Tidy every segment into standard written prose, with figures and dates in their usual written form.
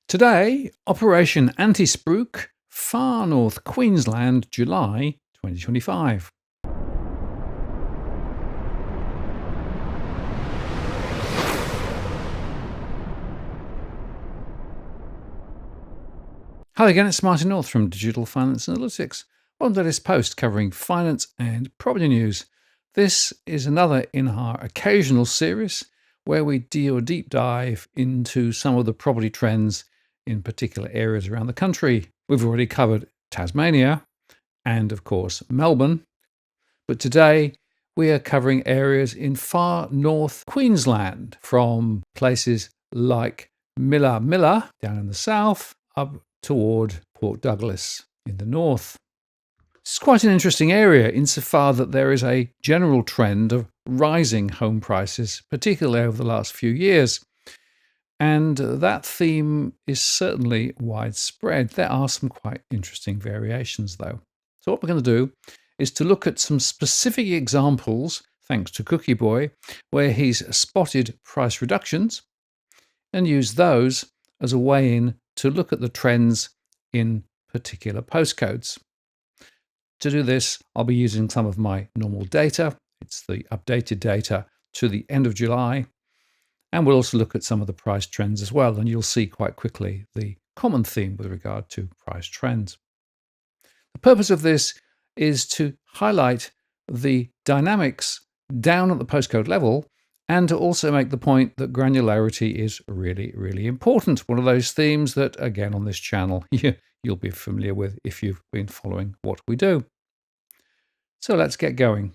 Today, Operation Antispruik, Far North Queensland, July 2025. Hi again, it's Martin North from Digital Finance Analytics. Welcome to this post covering finance and property news. This is another in our occasional series where we do a deep dive into some of the property trends in particular areas around the country. We've already covered Tasmania and, of course, Melbourne. But today we are covering areas in far north Queensland, from places like Milla down in the south up toward Port Douglas in the north. It's quite an interesting area insofar that there is a general trend of rising home prices, particularly over the last few years. And that theme is certainly widespread. There are some quite interesting variations, though. So what we're going to do is to look at some specific examples, thanks to Cookie Boy, where he's spotted price reductions and use those as a way in to look at the trends in particular postcodes. To do this, I'll be using some of my normal data. It's the updated data to the end of July. And we'll also look at some of the price trends as well. And you'll see quite quickly the common theme with regard to price trends. The purpose of this is to highlight the dynamics down at the postcode level and to also make the point that granularity is really, really important. One of those themes that, again, on this channel, you'll be familiar with if you've been following what we do. So let's get going.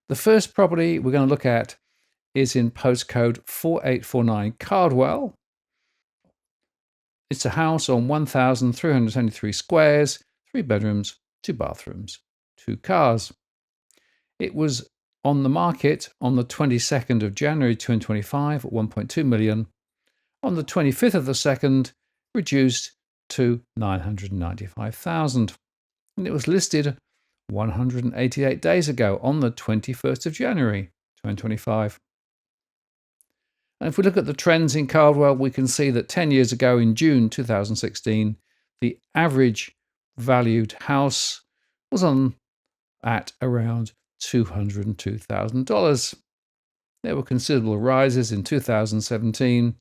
The first property we're going to look at is in postcode 4849 Cardwell. It's a house on 1,373 squares, 3 bedrooms, 2 bathrooms, 2 cars. It was on the market on the 22nd of January 2025 at 1.2 million. On the 25th of the 2nd, reduced to 995,000. And it was listed 188 days ago on the 21st of January 2025. And if we look at the trends in Cardwell, we can see that 10 years ago in June 2016, the average valued house was on at around $202,000. There were considerable rises in 2017,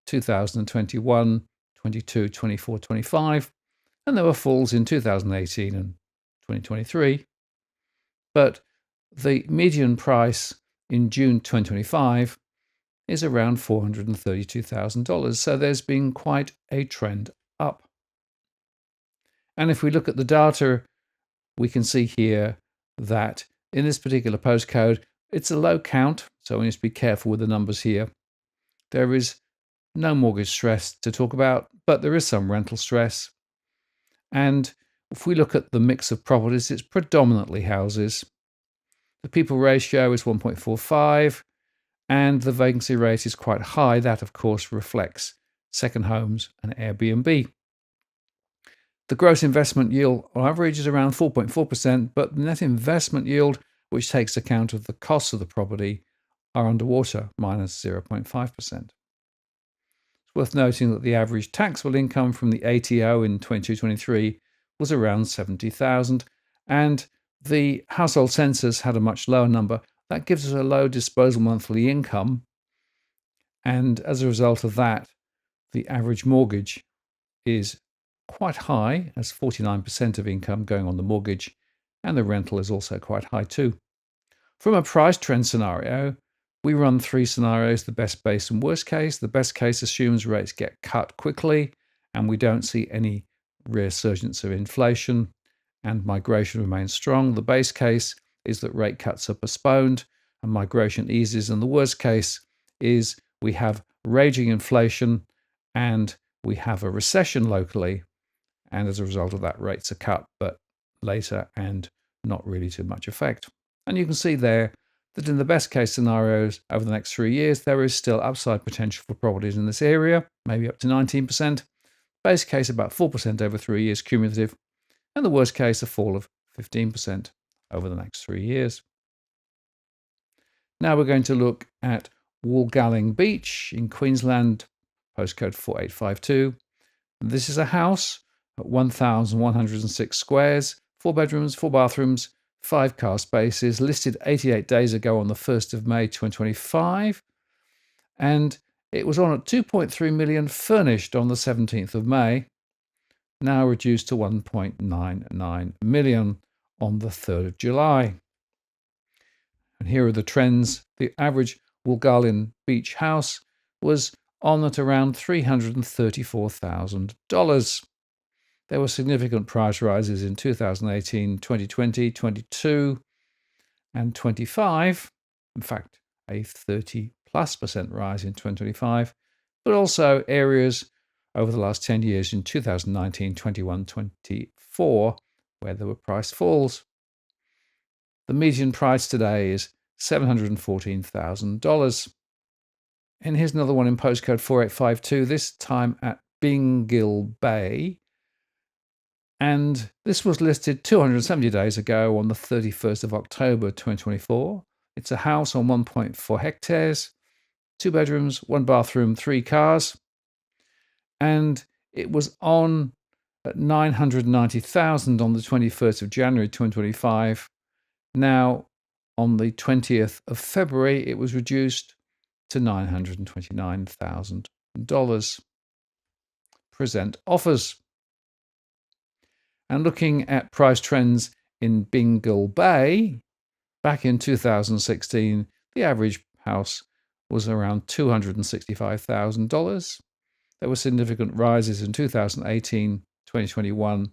2021, 22, 24, 25, and there were falls in 2018 and 2023. But the median price in June 2025 is around $432,000. So there's been quite a trend up. And if we look at the data, we can see here that in this particular postcode, it's a low count, so we need to be careful with the numbers here. There is no mortgage stress to talk about, but there is some rental stress. And if we look at the mix of properties, it's predominantly houses. The people ratio is 1.45, and the vacancy rate is quite high. That, of course, reflects second homes and Airbnb. The gross investment yield on average is around 4.4%, but the net investment yield, which takes account of the costs of the property, are underwater, minus 0.5%. It's worth noting that the average taxable income from the ATO in 2023 was around 70,000, and the household census had a much lower number. That gives us a low disposable monthly income, and as a result of that, the average mortgage is quite high, as 49% of income going on the mortgage, and the rental is also quite high too. From a price trend scenario, we run 3 scenarios: the best, base, and worst case. The best case assumes rates get cut quickly and we don't see any resurgence of inflation and migration remains strong. The base case is that rate cuts are postponed and migration eases, and the worst case is we have raging inflation and we have a recession locally, and as a result of that, rates are cut, but later and not really to much effect. And you can see there that in the best case scenarios over the next 3 years, there is still upside potential for properties in this area, maybe up to 19%. Base case about 4% over 3 years cumulative, and the worst case a fall of 15% over the next 3 years. Now we're going to look at Woolgalling Beach in Queensland, postcode 4852. This is a house at 1,106 squares, 4 bedrooms, 4 bathrooms, 5 car spaces, listed 88 days ago on the 1st of May 2025. And it was on at 2.3 million, furnished on the 17th of May, now reduced to 1.99 million on the 3rd of July. And here are the trends. The average Woolgalin Beach house was on at around $334,000. There were significant price rises in 2018, 2020, 22 and 25. In fact, a 30+% rise in 2025, but also areas over the last 10 years in 2019, 21, 24, where there were price falls. The median price today is $714,000. And here's another one in postcode 4852, this time at Bingill Bay. And this was listed 270 days ago on the 31st of October 2024. It's a house on 1.4 hectares, 2 bedrooms, 1 bathroom, 3 cars. And it was on at $990,000 on the 21st of January 2025. Now, on the 20th of February, it was reduced to $929,000. Present offers. And looking at price trends in Bingill Bay, back in 2016, the average house was around $265,000. There were significant rises in 2018, 2021,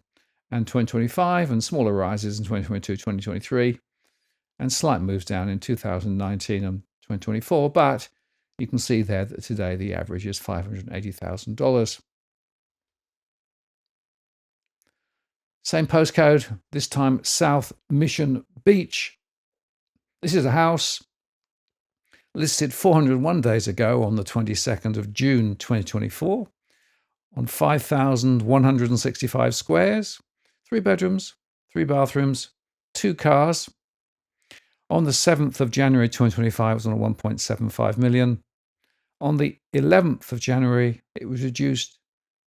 and 2025, and smaller rises in 2022, 2023, and slight moves down in 2019 and 2024. But you can see there that today the average is $580,000. Same postcode, this time South Mission Beach. This is a house listed 401 days ago on the 22nd of June 2024 on 5,165 squares, 3 bedrooms, 3 bathrooms, 2 cars. On the 7th of January 2025, it was on a 1.75 million. On the 11th of January, it was reduced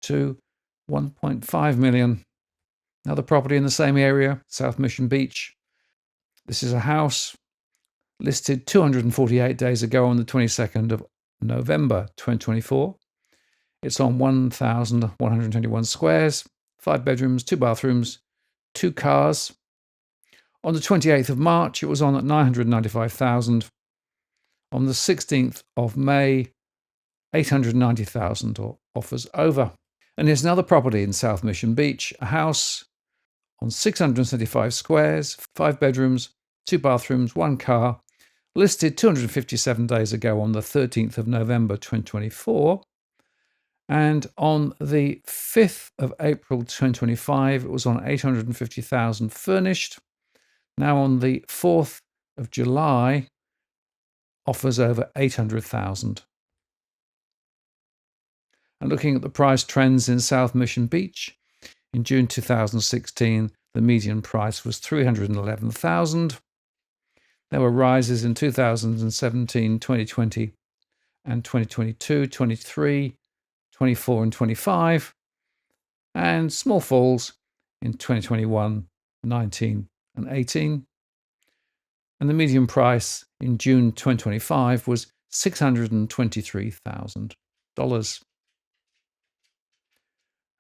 to 1.5 million. Another property in the same area, South Mission Beach. This is a house listed 248 days ago on the 22nd of November 2024. It's on 1,121 squares, 5 bedrooms, 2 bathrooms, 2 cars. On the 28th of March, it was on at $995,000. On the 16th of May, $890,000, or offers over. And here's another property in South Mission Beach, a house on 675 squares, 5 bedrooms, 2 bathrooms, 1 car, listed 257 days ago on the 13th of November 2024. And on the 5th of April 2025, it was on $850,000 furnished. Now on the 4th of July, offers over $800,000. And looking at the price trends in South Mission Beach, in June 2016, the median price was $311,000. There were rises in 2017, 2020, and 2022, 23, 24, and 25, and small falls in 2021, 19, and 18. And the median price in June 2025 was $623,000.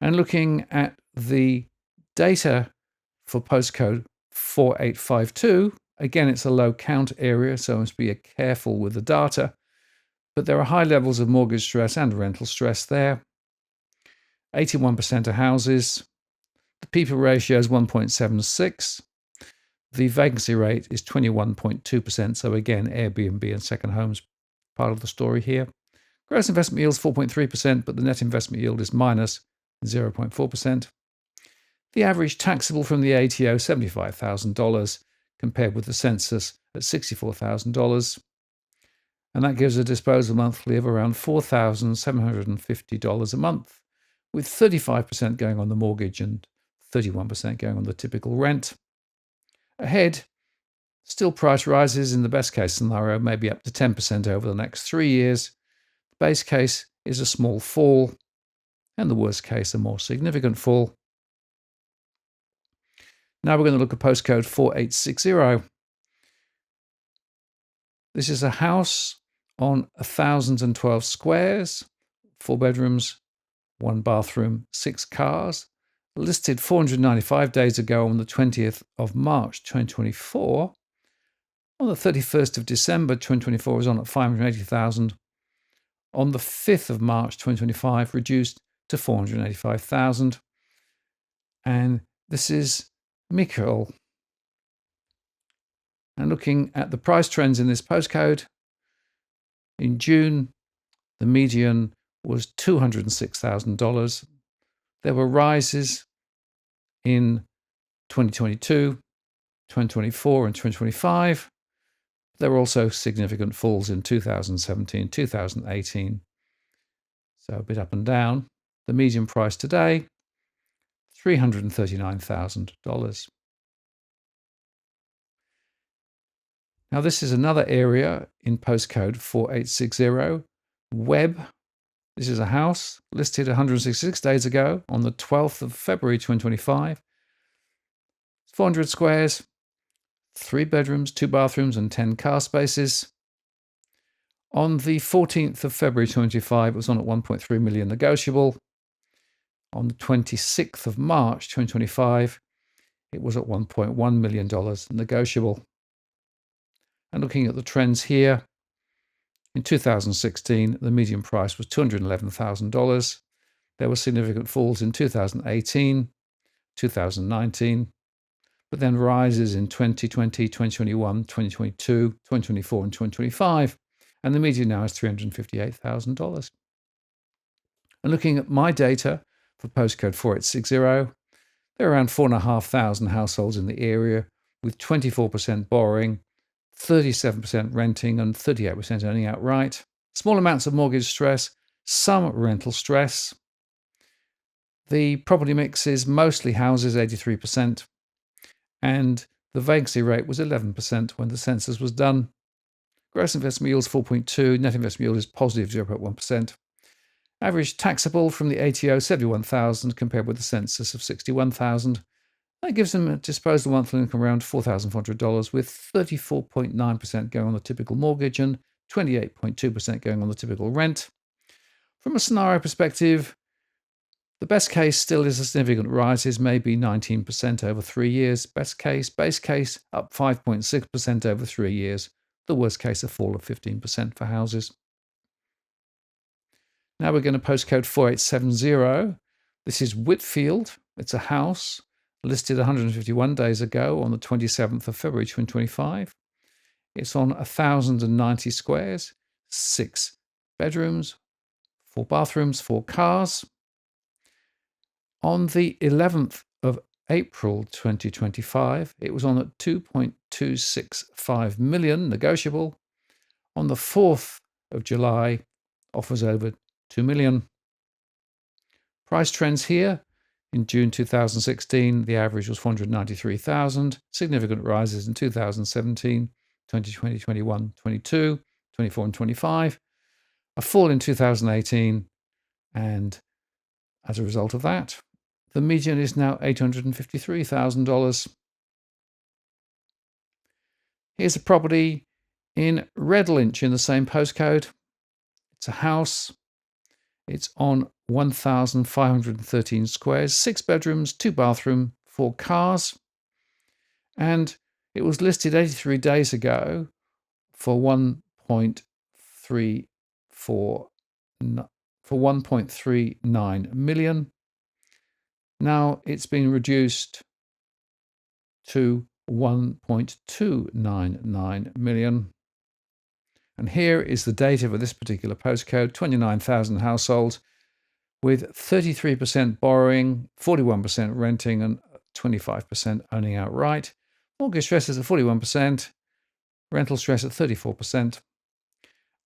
And looking at the data for postcode 4852, again, it's a low count area, so must be careful with the data. But there are high levels of mortgage stress and rental stress there. 81% of houses. The people ratio is 1.76. The vacancy rate is 21.2%. So again, Airbnb and second homes part of the story here. Gross investment yield is 4.3%, but the net investment yield is minus 0.4%. The average taxable from the ATO, $75,000, compared with the census at $64,000. And that gives a disposal monthly of around $4,750 a month, with 35% going on the mortgage and 31% going on the typical rent. Ahead, still price rises in the best case scenario, maybe up to 10% over the next 3 years. The base case is a small fall, and the worst case, a more significant fall. Now we're going to look at postcode 4860. This is a house on 1,012 squares, 4 bedrooms, 1 bathroom, 6 cars, listed 495 days ago on the 20th of March 2024. On the 31st of December 2024, it was on at 580,000. On the 5th of March 2025, reduced to 485,000. And this is Mikkel. And looking at the price trends in this postcode, in June, the median was $206,000. There were rises in 2022, 2024, and 2025. There were also significant falls in 2017, 2018. So a bit up and down. The median price today, $339,000. Now, this is another area in postcode 4860, Webb. This is a house listed 166 days ago on the 12th of February 2025. 400 squares, 3 bedrooms, 2 bathrooms, and 10 car spaces. On the 14th of February 2025, it was on at 1.3 million negotiable. On the 26th of March 2025, it was at $1.1 million negotiable. And looking at the trends here, in 2016, the median price was $211,000. There were significant falls in 2018, 2019, but then rises in 2020, 2021, 2022, 2024, and 2025. And the median now is $358,000. And looking at my data for postcode 4860, there are around 4,500 households in the area, with 24% borrowing, 37% renting, and 38% owning outright. Small amounts of mortgage stress, some rental stress. The property mix is mostly houses, 83%, and the vacancy rate was 11% when the census was done. Gross investment yield is 4.2%, net investment yield is positive 0.1%. Average taxable from the ATO, 71,000, compared with the census of 61,000. That gives them a disposable monthly income around $4,400, with 34.9% going on the typical mortgage and 28.2% going on the typical rent. From a scenario perspective, the best case still is a significant rises, maybe 19% over 3 years. Best case, base case, up 5.6% over 3 years. The worst case, a fall of 15% for houses. Now we're going to postcode 4870. This is Whitfield. It's a house listed 151 days ago on the 27th of February 2025. It's on 1,090 squares, 6 bedrooms, 4 bathrooms, 4 cars. On the 11th of April 2025, it was on at 2.265 million, negotiable. On the 4th of July, offers over 2 million. Price trends here. In June 2016, the average was 493,000. Significant rises in 2017, 2020, 21, 22, 24, and 25. A fall in 2018, and as a result of that, the median is now $853,000. Here's a property in Redlinch in the same postcode. It's a house. It's on 1,513 squares, 6 bedrooms, 2 bathrooms, 4 cars. And it was listed 83 days ago for 1.39 million. Now it's been reduced to 1.299 million. And here is the data for this particular postcode, 29,000 households with 33% borrowing, 41% renting, and 25% owning outright. Mortgage stress is at 41%, rental stress at 34%.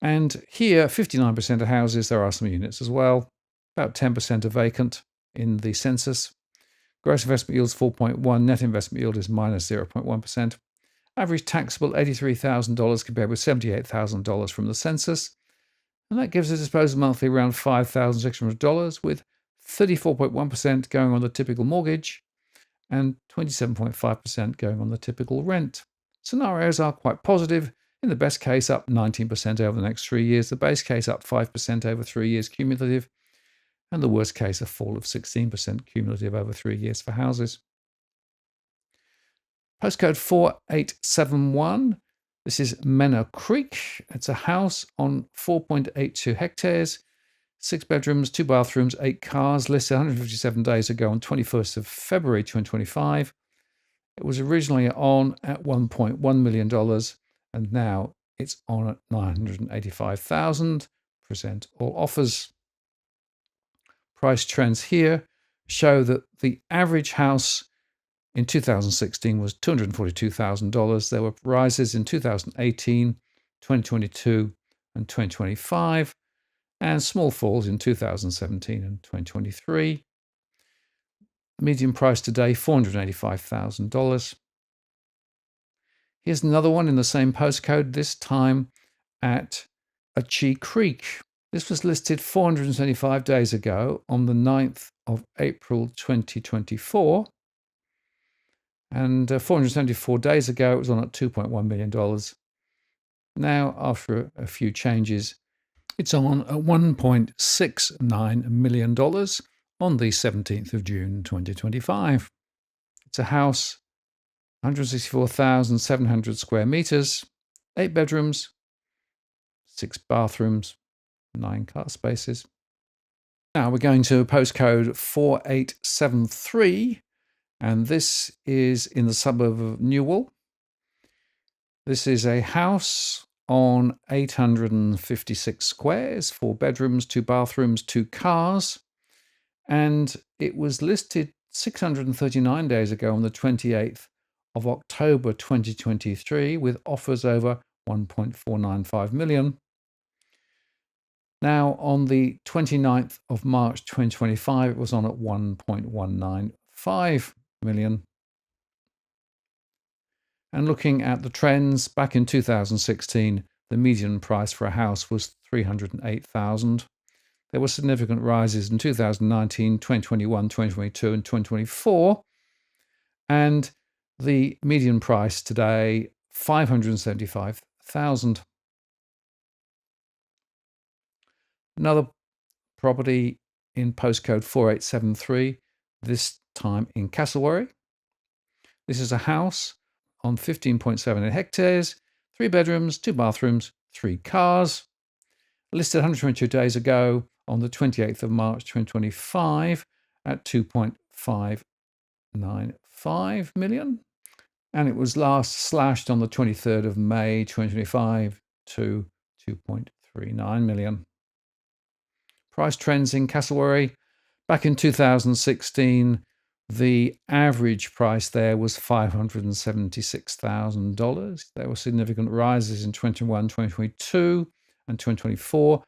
And here, 59% of houses, there are some units as well. About 10% are vacant in the census. Gross investment yield is 4.1, net investment yield is minus 0.1%. Average taxable $83,000 compared with $78,000 from the census. And that gives a disposal monthly around $5,600, with 34.1% going on the typical mortgage and 27.5% going on the typical rent. Scenarios are quite positive. In the best case, up 19% over the next 3 years, the base case up 5% over 3 years cumulative, and the worst case, a fall of 16% cumulative over 3 years for houses. Postcode 4871. This is Menor Creek. It's a house on 4.82 hectares, 6 bedrooms, 2 bathrooms, 8 cars, listed 157 days ago on 21st of February 2025. It was originally on at $1.1 million, and now it's on at $985,000. Present all offers. Price trends here show that the average house in 2016 was $242,000. There were rises in 2018, 2022, and 2025, and small falls in 2017 and 2023. Median price today, $485,000. Here's another one in the same postcode, this time at Achee Creek. This was listed 475 days ago on the 9th of April 2024. And 474 days ago, it was on at $2.1 million. Now, after a few changes, it's on at $1.69 million on the 17th of June 2025. It's a house, 164,700 square meters, 8 bedrooms, 6 bathrooms, 9 car spaces. Now we're going to postcode 4873, and this is in the suburb of Newell. This is a house on 856 squares, 4 bedrooms, 2 bathrooms, 2 cars, and it was listed 639 days ago on the 28th of October 2023 with offers over $1.495 million. Now, on the 29th of March 2025, it was on at $1.195 million. And looking at the trends, back in 2016, the median price for a house was $308,000. There were significant rises in 2019, 2021, 2022, and 2024. And the median price today, $575,000. Another property in postcode 4873, this time in Casselberry. This is a house on 15.78 hectares, 3 bedrooms, 2 bathrooms, 3 cars, listed 122 days ago on the 28th of March 2025 at $2.595 million. And it was last slashed on the 23rd of May 2025 to $2.39 million. Price trends in Casselberry. Back in 2016, the average price there was $576,000. There were significant rises in 2021, 2022, and 2024,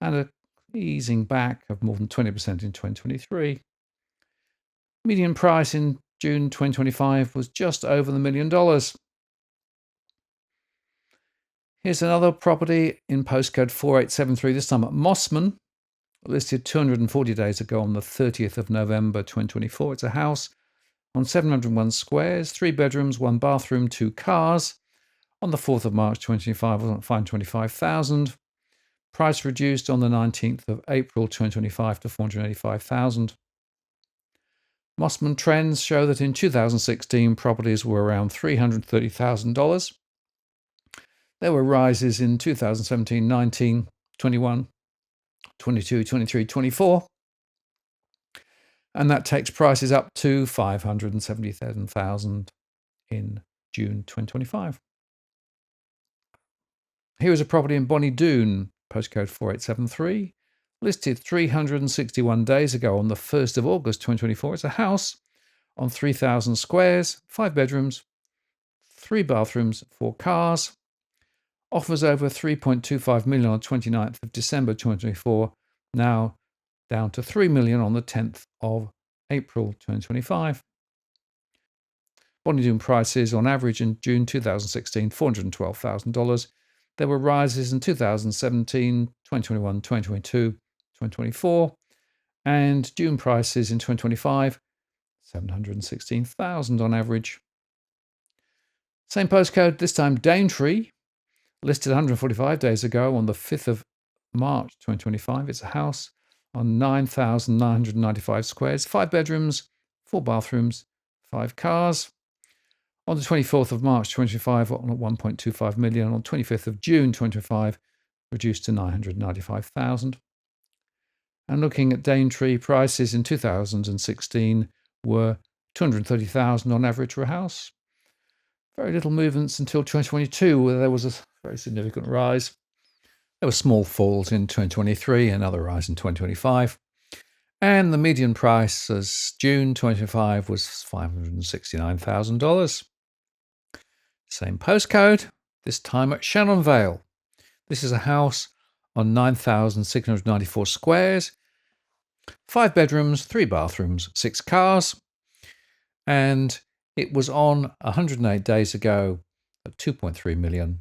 and a easing back of more than 20% in 2023. Median price in June 2025 was just over the $1 million. Here's another property in postcode 4873, this time at Mossman, listed 240 days ago on the 30th of November 2024. It's a house on 701 squares, 3 bedrooms, 1 bathroom, 2 cars. On the 4th of March 2025, was on $525,000. Price reduced on the 19th of April 2025 to $485,000. Mossman trends show that in 2016, properties were around $330,000. There were rises in 2017, 19, 21, 22, 23, 24. And that takes prices up to $577,000 in June 2025. Here is a property in Bonnie Doon, postcode 4873, listed 361 days ago on the 1st of August 2024. It's a house on 3,000 squares, 5 bedrooms, 3 bathrooms, 4 cars. Offers over $3.25 million on 29th of December 2024, now down to $3 million on the 10th of April 2025. Bonnie Doon prices on average in June 2016, $412,000. There were rises in 2017, 2021, 2022, 2024, and June prices in 2025, 716,000 on average. Same postcode, this time Daintree, listed 145 days ago on the 5th of March 2025. It's a house on 9,995 squares, 5 bedrooms, 4 bathrooms, 5 cars. On the 24th of March 2025, on 1.25 million. On 25th of June 2025, reduced to 995,000. And looking at Daintree, prices in 2016 were 230,000 on average for a house. Very little movements until 2022, where there was a very significant rise. There were small falls in 2023, another rise in 2025. And the median price as June 2025 was $569,000. Same postcode, this time at Shannonvale. This is a house on 9,694 squares, 5 bedrooms, 3 bathrooms, 6 cars. And it was on 108 days ago at 2.3 million,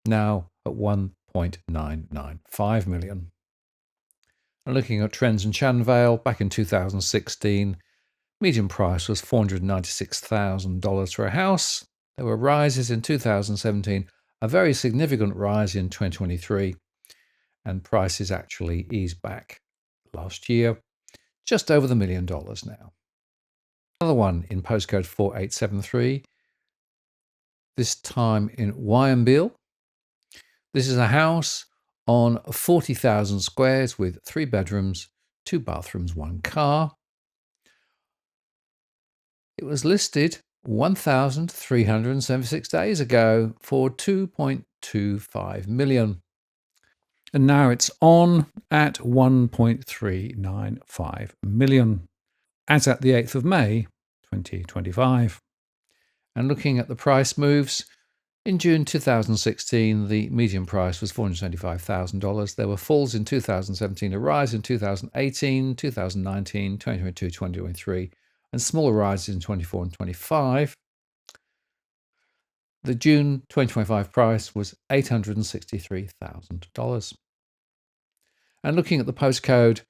now at 1.995 million. And looking at trends in Shannonvale, back in 2016, median price was $496,000 for a house. There were rises in 2017, a very significant rise in 2023, and prices actually eased back last year, just over the $1 million now. Another one in postcode 4873, this time in Wyambil. This is a house on 40,000 squares with 3 bedrooms, 2 bathrooms, 1 car. It was listed 1,376 days ago for 2.25 million. And now it's on at 1.395 million, as at the 8th of May, 2025. And looking at the price moves, in June 2016, the median price was $475,000. There were falls in 2017, a rise in 2018, 2019, 2022, 2023, and smaller rises in 24 and 25. The June 2025 price was $863,000. And looking at the postcode,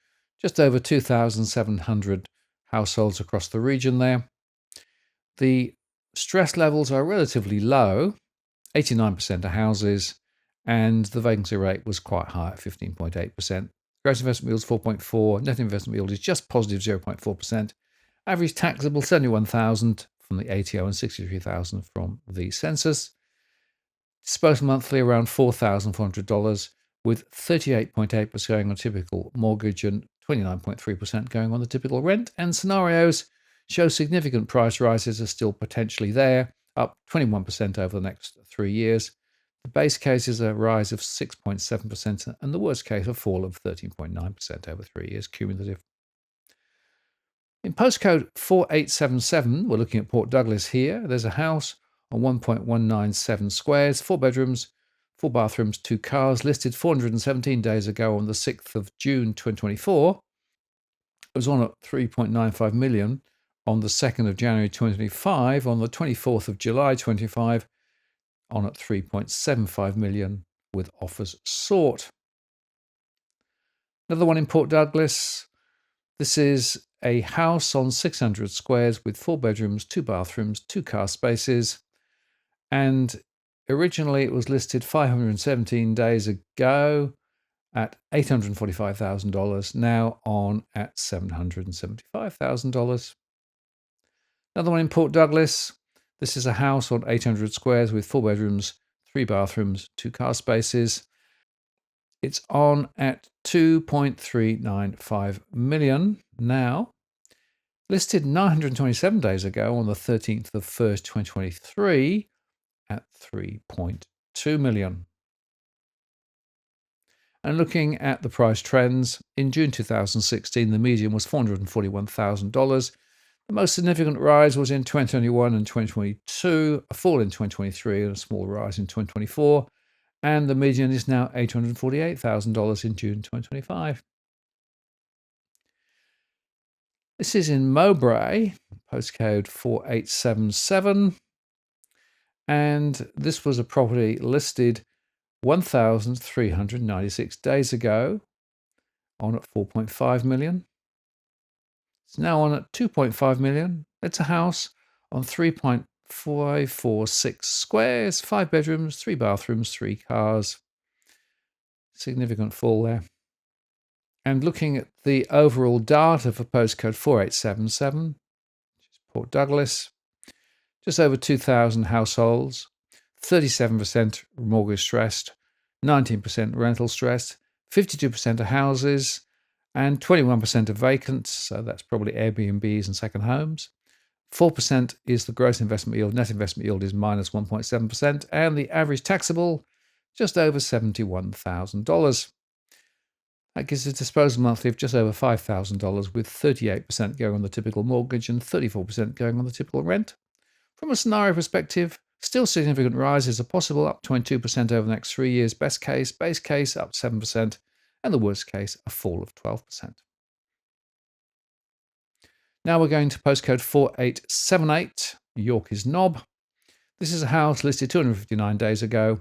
just over 2,700 households across the region there. The stress levels are relatively low, 89% are houses, and the vacancy rate was quite high at 15.8%. Gross investment yield is 4.4%, net investment yield is just positive 0.4%. Average taxable 71,000 from the ATO and 63,000 from the census. Disposal monthly around $4,400, with 38.8% going on typical mortgage and 29.3% going on the typical rent. And scenarios show significant price rises are still potentially there, up 21% over the next 3 years. The base case is a rise of 6.7% and the worst case a fall of 13.9% over 3 years cumulative. In postcode 4877, we're looking at Port Douglas here. There's a house on 1.197 squares, 4 bedrooms, 4 bathrooms, 2 cars, listed 417 days ago on the 6th of June 2024. It was on at 3.95 million on the 2nd of January 2025. On the 24th of July 2025, on at 3.75 million with offers sought. Another one in Port Douglas. This is a house on 600 squares with 4 bedrooms, 2 bathrooms, 2 car spaces. And originally it was listed 517 days ago at $845,000, now on at $775,000. Another one in Port Douglas. This is a house on 800 squares with 4 bedrooms, 3 bathrooms, 2 car spaces. It's on at 2.395 million now. Listed 927 days ago on the 13th of 1st, 2023 at 3.2 million. And looking at the price trends, in June 2016, the median was $441,000. The most significant rise was in 2021 and 2022, a fall in 2023 and a small rise in 2024. And the median is now $848,000 in June 2025. This is in Mowbray, postcode 4877. And this was a property listed 1,396 days ago, on at 4.5 million. It's now on at 2.5 million. It's a house on 3.546 squares, 5 bedrooms, 3 bathrooms, 3 cars. Significant fall there. And looking at the overall data for postcode 4877, which is Port Douglas, just over 2,000 households, 37% mortgage stressed, 19% rental stressed, 52% are houses, and 21% are vacant, so that's probably Airbnbs and second homes. 4% is the gross investment yield. Net investment yield is minus 1.7%, and the average taxable just over $71,000. That gives a disposable monthly of just over $5,000, with 38% going on the typical mortgage and 34% going on the typical rent. From a scenario perspective, still significant rises are possible, up 22% over the next 3 years. Best case, base case, up 7%, and the worst case, a fall of 12%. Now we're going to postcode 4878, Yorkeys Knob. This is a house listed 259 days ago,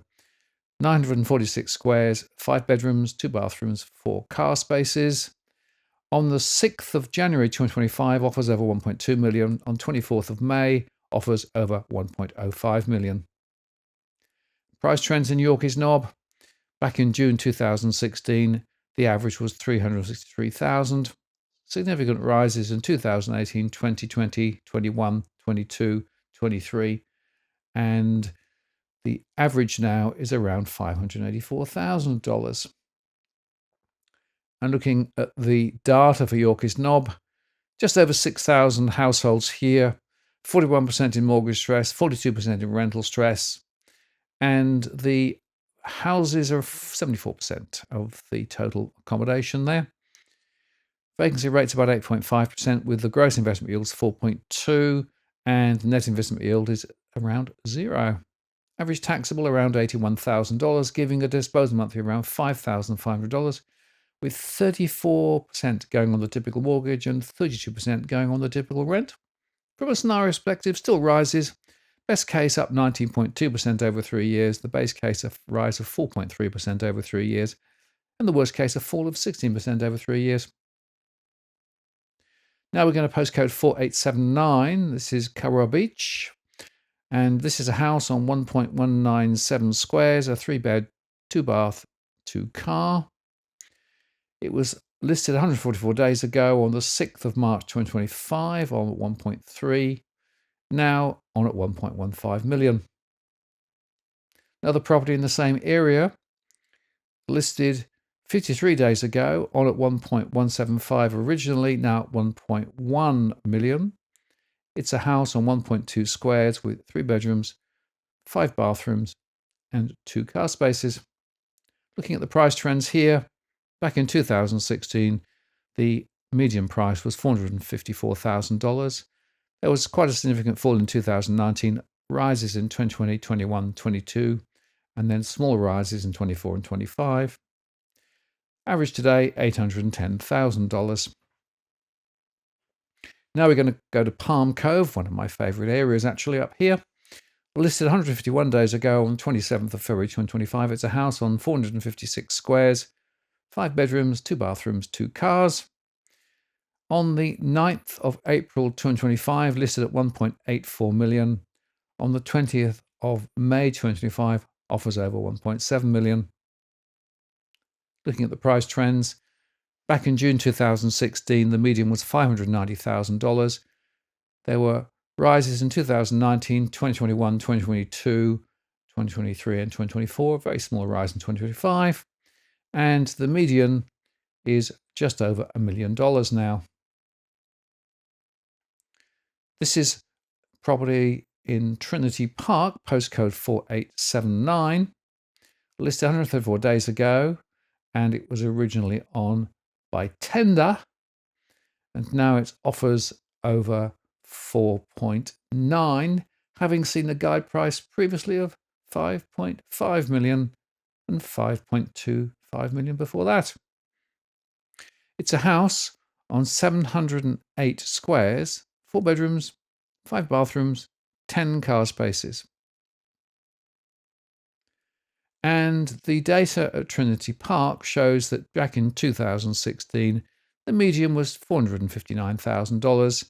946 squares, 5 bedrooms, 2 bathrooms, 4 car spaces. On the 6th of January 2025, offers over 1.2 million. On 24th of May, offers over 1.05 million. Price trends in Yorkeys Knob. Back in June 2016, the average was 363,000. Significant rises in 2018, 2020, 21, 22, 23, and the average now is around $584,000. And looking at the data for Yorkeys Knob, just over 6,000 households here, 41% in mortgage stress, 42% in rental stress, and the houses are 74% of the total accommodation there. Vacancy rate's about 8.5%, with the gross investment yields 4.2%, and the net investment yield is around 0. Average taxable around $81,000, giving a disposable monthly around $5,500, with 34% going on the typical mortgage and 32% going on the typical rent. From a scenario perspective, still rises. Best case up 19.2% over 3 years, the base case a rise of 4.3% over 3 years, and the worst case a fall of 16% over 3 years. Now we're going to postcode 4879. This is Curragh Beach. And this is a house on 1.197 squares, a 3-bed, 2-bath, 2-car. It was listed 144 days ago on the 6th of March 2025 on 1.3, now on at 1.15 million. Another property in the same area, listed 53 days ago on at 1.175 originally, now at 1.1 million. It's a house on 1.2 squares with 3 bedrooms, 5 bathrooms, and 2 car spaces. Looking at the price trends here, back in 2016, the median price was $454,000. There was quite a significant fall in 2019, rises in 2020, 21, 22, and then smaller rises in 24 and 25. Average today, $810,000. Now we're going to go to Palm Cove, one of my favourite areas actually up here. Listed 151 days ago on 27th of February 2025. It's a house on 456 squares, 5 bedrooms, 2 bathrooms, 2 cars. On the 9th of April 2025, listed at 1.84 million. On the 20th of May 2025, offers over 1.7 million. Looking at the price trends, back in June 2016, the median was $590,000. There were rises in 2019, 2021, 2022, 2023, and 2024. A very small rise in 2025. And the median is just over $1 million now. This is property in Trinity Park, postcode 4879. Listed 134 days ago, and it was originally on by tender, and now it offers over 4.9, having seen a guide price previously of 5.5 million and 5.25 million before that. It's a house on 708 squares, 4 bedrooms, 5 bathrooms, 10 car spaces. And the data at Trinity Park shows that back in 2016, the median was $459,000.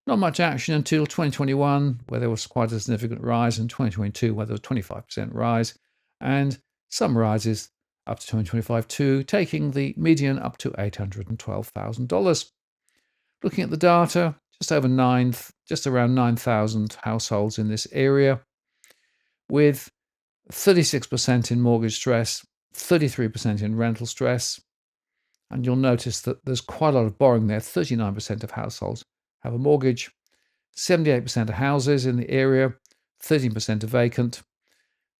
Not much action until 2021, where there was quite a significant rise, and 2022, where there was a 25% rise, and some rises up to 2025 too, taking the median up to $812,000. Looking at the data, just around 9,000 households in this area, with 36% in mortgage stress, 33% in rental stress. And you'll notice that there's quite a lot of borrowing there. 39% of households have a mortgage, 78% of houses in the area, 13% are vacant.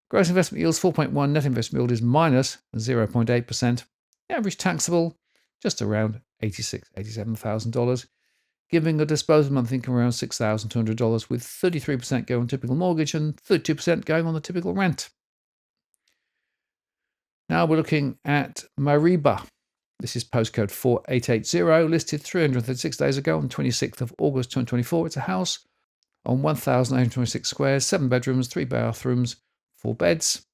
Gross investment yield is 4.1, net investment yield is minus 0.8%. The average taxable, just around $87,000, giving a disposable monthly income around $6,200, with 33% going on typical mortgage and 32% going on the typical rent. Now we're looking at Mariba. This is postcode 4880, listed 336 days ago on 26th of August 2024. It's a house on 1,826 squares, 7 bedrooms, 3 bathrooms, 4 beds.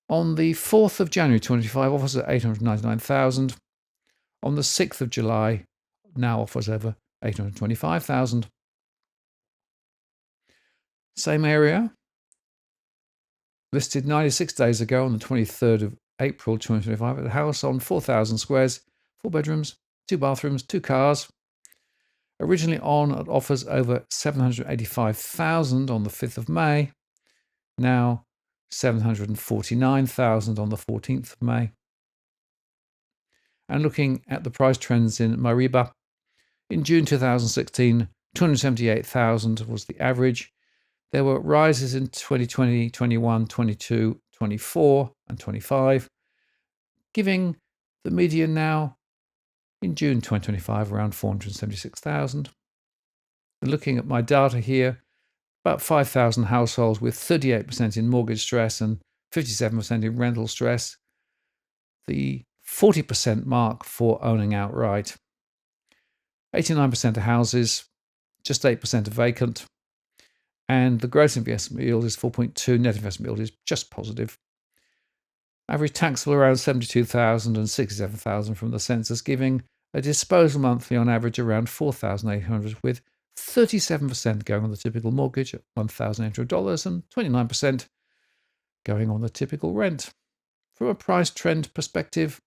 On the 4th of January 2025, offers at $899,000. On the 6th of July, now offers over $825,000. Same area, listed 96 days ago on the 23rd of April 2025 at a house on 4,000 squares, 4 bedrooms, 2 bathrooms, 2 cars. Originally on at offers over $785,000 on the 5th of May. Now $749,000 on the 14th of May. And looking at the price trends in Mariba, in June 2016, $278,000 was the average. There were rises in 2020, 21, 22, 24, and 25, giving the median now in June 2025 around $476,000. Looking at my data here, about 5,000 households with 38% in mortgage stress and 57% in rental stress. The 40% mark for owning outright. 89% of houses, just 8% are vacant. And the gross investment yield is 4.2, net investment yield is just positive. Average taxable around $72,000 and $67,000 from the census, giving a disposal monthly on average around $4,800, with 37% going on the typical mortgage at $1,800 and 29% going on the typical rent. From a price trend perspective,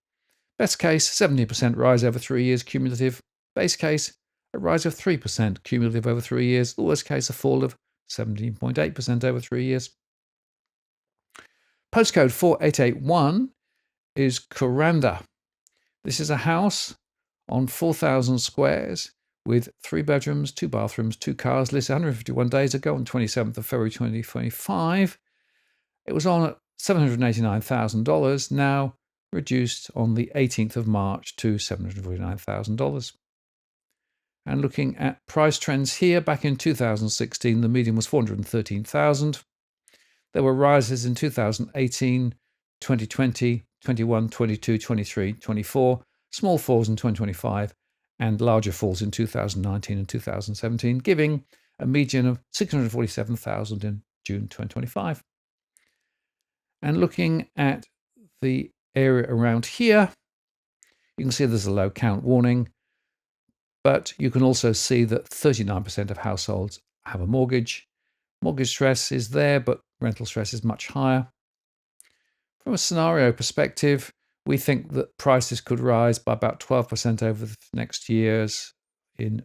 best case 70% rise over 3 years cumulative, base case a rise of 3% cumulative over 3 years, the worst case a fall of 17.8% over 3 years. Postcode 4881 is Kuranda. This is a house on 4,000 squares with 3 bedrooms, 2 bathrooms, 2 cars, listed 151 days ago on 27th of February 2025. It was on at $789,000, now reduced on the 18th of March to $749,000. And looking at price trends here, back in 2016, the median was $413,000. There were rises in 2018, 2020, 21, 22, 23, 24, small falls in 2025, and larger falls in 2019 and 2017, giving a median of $647,000 in June 2025. And looking at the area around here, you can see there's a low count warning, but you can also see that 39% of households have a mortgage. Mortgage stress is there, but rental stress is much higher. From a scenario perspective, we think that prices could rise by about 12% over the next years. In the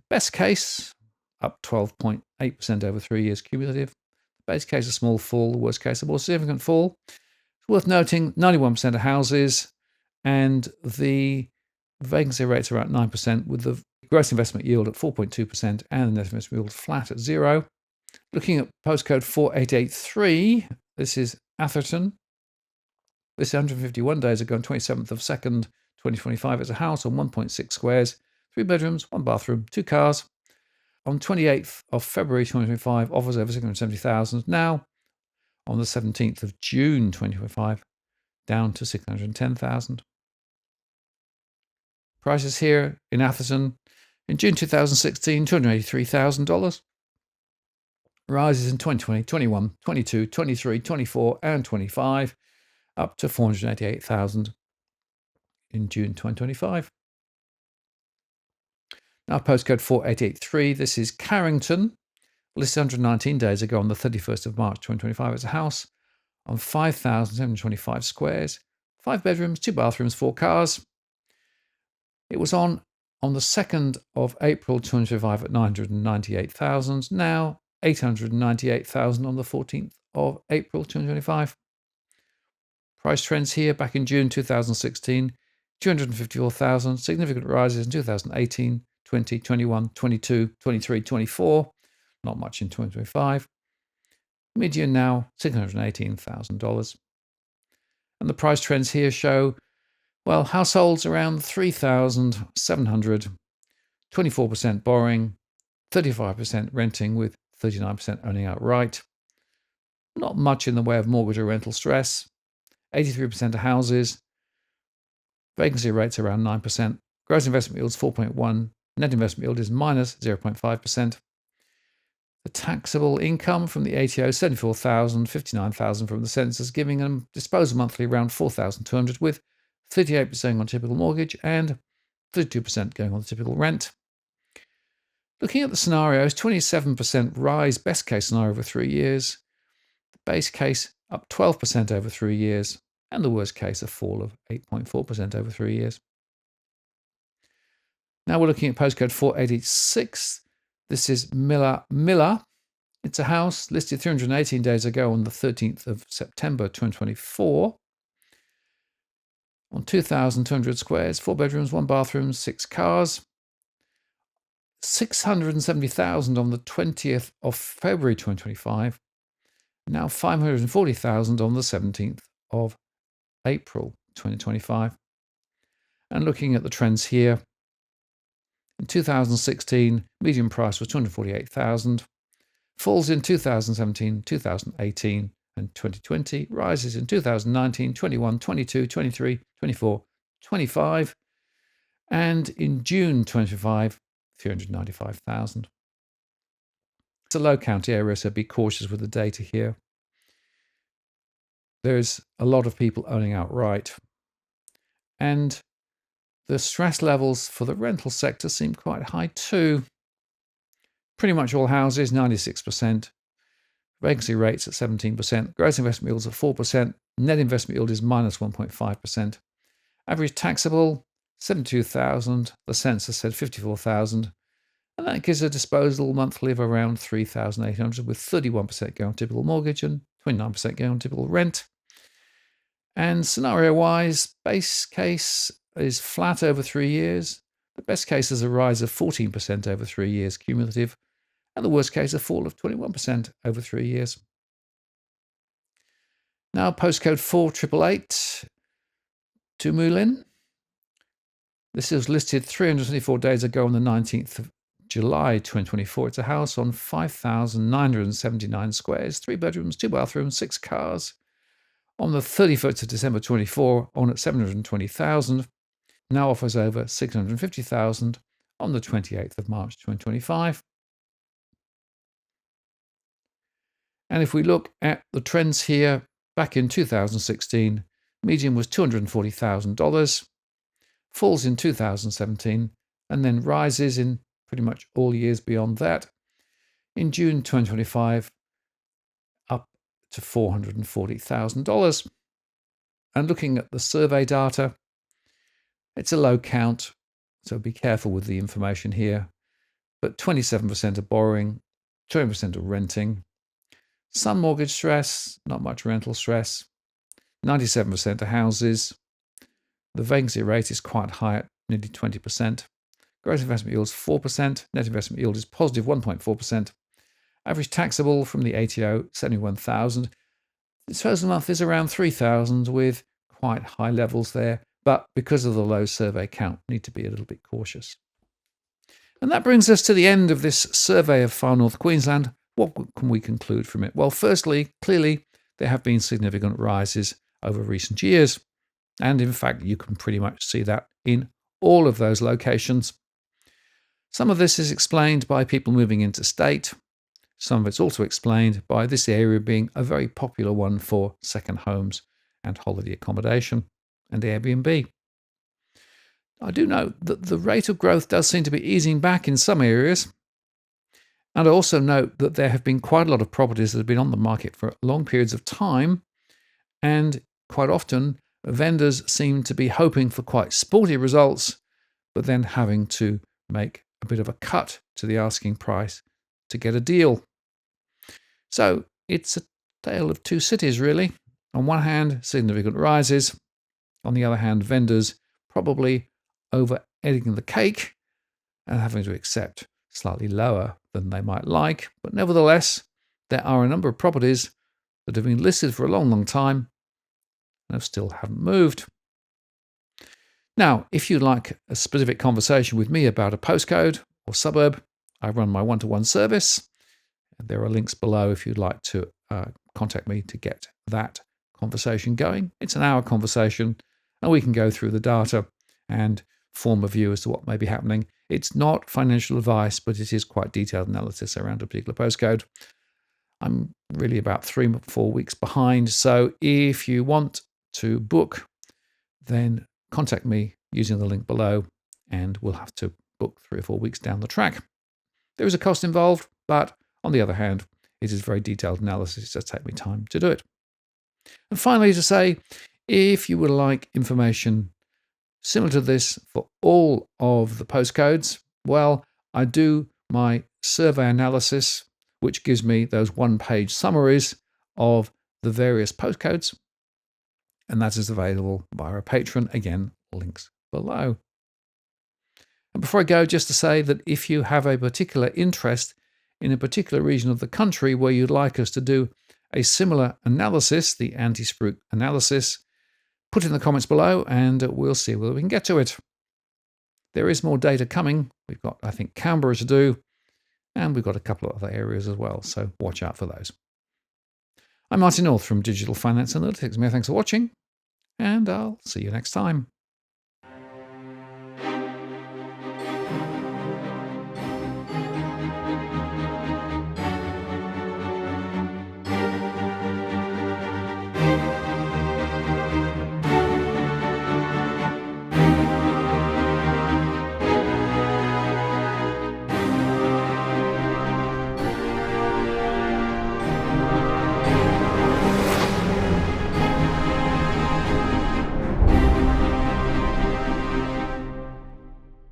best case, up 12.8% over 3 years cumulative. The base case, a small fall. The worst case, a more significant fall. It's worth noting 91% of houses, and the vacancy rates are at 9%, with the gross investment yield at 4.2% and the net investment yield flat at 0. Looking at postcode 4883, this is Atherton. This is 151 days ago on 27th of 2nd, 2025. It's a house on 1.6 squares, 3 bedrooms, 1 bathroom, 2 cars. On 28th of February 2025, offers over $670,000. Now, on the 17th of June 2025, down to $610,000. Prices here in Atherton in June 2016, $283,000. rises in 2020, 21, 22, 23, 24 and 25 up to 488,000 in June 2025. Now postcode 4883, this is Carrington, listed 119 days ago on the 31st of March 2025 as a house on 5,725 squares, 5 bedrooms, 2 bathrooms, 4 cars. It was on the 2nd of April 2025 at 998,000, now 898,000 on the 14th of April 2025. Price trends here back in June 2016, 254,000, significant rises in 2018, 20, 21, 22, 23, 24, not much in 2025. Median now $618,000. And the price trends here show, well, households around 3,700, 24% borrowing, 35% renting with 39% owning outright. Not much in the way of mortgage or rental stress. 83% of houses. Vacancy rates around 9%. Gross investment yield is 4.1. Net investment yield is minus 0.5%. The taxable income from the ATO, 74,000, 59,000 from the census, giving them disposal monthly around 4,200, with 38% on typical mortgage and 32% going on the typical rent. Looking at the scenarios, 27% rise, best case scenario over 3 years. The base case up 12% over 3 years, and the worst case a fall of 8.4% over 3 years. Now we're looking at postcode 4886. This is Miller. It's a house listed 318 days ago on the 13th of September 2024 on 2,200 squares, 4 bedrooms, 1 bathroom, 6 cars. 670,000 on the 20th of February 2025. Now 540,000 on the 17th of April 2025. And looking at the trends here, in 2016, median price was 248,000. Falls in 2017, 2018, and 2020. Rises in 2019, 21, 22, 23, 24, 25. And in June 2025, 395,000. It's a low county area, so be cautious with the data here. There's a lot of people owning outright. And the stress levels for the rental sector seem quite high too. Pretty much all houses, 96%. Vacancy rates at 17%. Gross investment yields at 4%. Net investment yield is minus 1.5%. Average taxable, 72,000. The census said 54,000. And that gives a disposal monthly of around 3,800, with 31% going on typical mortgage and 29% going on typical rent. And scenario-wise, base case is flat over 3 years. The best case is a rise of 14% over 3 years cumulative. And the worst case, a fall of 21% over 3 years. Now, postcode 4888 to Moulin. This was listed 324 days ago on the 19th of July 2024. It's a house on 5,979 squares, 3 bedrooms, 2 bathrooms, 6 cars. On the 31st of December 24, on at 720,000. Now offers over 650,000 on the 28th of March 2025. And if we look at the trends here, back in 2016, median was $240,000, falls in 2017, and then rises in pretty much all years beyond that. In June 2025, up to $440,000. And looking at the survey data, it's a low count, so be careful with the information here. But 27% are borrowing, 20% are renting. Some mortgage stress, not much rental stress. 97% are houses. The vacancy rate is quite high at nearly 20%. Gross investment yield is 4%. Net investment yield is positive 1.4%. Average taxable from the ATO, 71,000. The disposal month is around 3,000 with quite high levels there. But because of the low survey count, need to be a little bit cautious. And that brings us to the end of this survey of Far North Queensland. What can we conclude from it? Well, firstly, clearly, there have been significant rises over recent years. And in fact, you can pretty much see that in all of those locations. Some of this is explained by people moving interstate. Some of it's also explained by this area being a very popular one for second homes and holiday accommodation and Airbnb. I do note that the rate of growth does seem to be easing back in some areas. And I also note that there have been quite a lot of properties that have been on the market for long periods of time. And quite often, vendors seem to be hoping for quite sporty results, but then having to make a bit of a cut to the asking price to get a deal. So it's a tale of two cities, really. On one hand, significant rises. On the other hand, vendors probably over-egging the cake and having to accept slightly lower than they might like. But nevertheless, there are a number of properties that have been listed for a long, long time and still haven't moved. Now, if you'd like a specific conversation with me about a postcode or suburb, I run my one-to-one service. There are links below if you'd like to contact me to get that conversation going. It's an hour conversation, and we can go through the data and form a view as to what may be happening. It's not financial advice, but it is quite detailed analysis around a particular postcode. I'm really about 3 or 4 weeks behind, so if you want to book, then contact me using the link below, and we'll have to book 3 or 4 weeks down the track. There is a cost involved, but on the other hand, it is very detailed analysis. It does take me time to do it. And finally, to say, if you would like information similar to this for all of the postcodes, well, I do my survey analysis, which gives me those one-page summaries of the various postcodes. And that is available via a Patreon. Again, links below. And before I go, just to say that if you have a particular interest in a particular region of the country where you'd like us to do a similar analysis, the Antispruik analysis, put it in the comments below and we'll see whether we can get to it. There is more data coming. We've got, I think, Canberra to do, and we've got a couple of other areas as well, so watch out for those. I'm Martin North from Digital Finance Analytics. Many thanks for watching, and I'll see you next time.